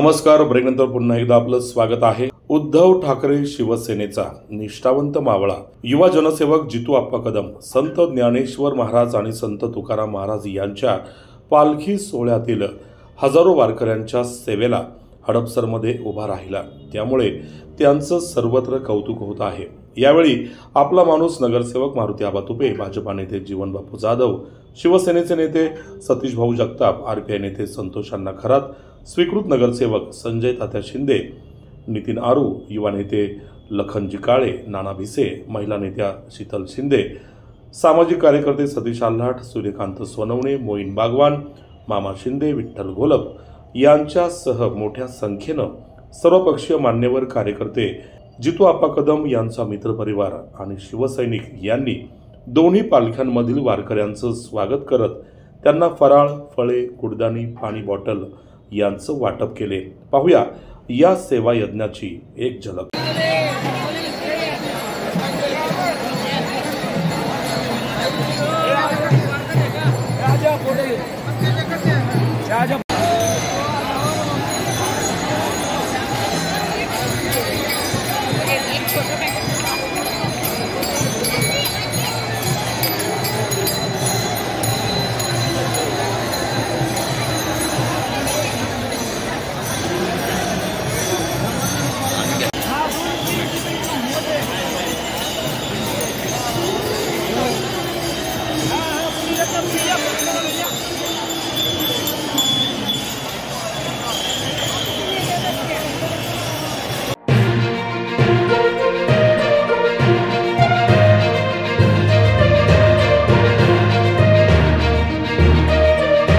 नमस्कार. ब्रेकनंतर पुन्हा एकदा आपलं स्वागत आहे. उद्धव ठाकरे शिवसेनेचा निष्ठावंत मावळा युवा जनसेवक जितू आप्पा कदम संत ज्ञानेश्वर महाराज आणि संत तुकाराम महाराज यांच्या पालखी सोहळ्यातील हजारो वारकऱ्यांच्या सेवेला हडपसरमध्ये उभा राहिला. त्यामुळे त्यांचं सर्वत्र कौतुक होत आहे. यावेळी आपला माणूस नगरसेवक मारुती आबा तुपे, भाजपा नेते जीवन बापू जाधव, शिवसेनेचे नेते सतीश भाऊ जगताप, आरपीआय नेते संतोष अण्णा खरात, स्वीकृत नगरसेवक संजय तात्या शिंदे, नितीन आरू, युवा नेते लखनजी काळे, नाना भिसे, महिला नेत्या शीतल शिंदे, सामाजिक कार्यकर्ते सतीश आल्हाट, सूर्यकांत सोनवणे, मोईन बागवान, मामा शिंदे, विठ्ठल घोलप यांच्यासह मोठ्या संख्येनं सर्वपक्षीय मान्यवर कार्यकर्ते, जितू आप्पा कदम यांचा मित्रपरिवार आणि शिवसैनिक यांनी दोन्ही पालख्यांमधील वारकऱ्यांचं स्वागत करत त्यांना फराळ, फळे, कुडदाणी, पाणी बॉटल यांचं वाटप केले. पाहूया या सेवा यज्ञाची एक झलक.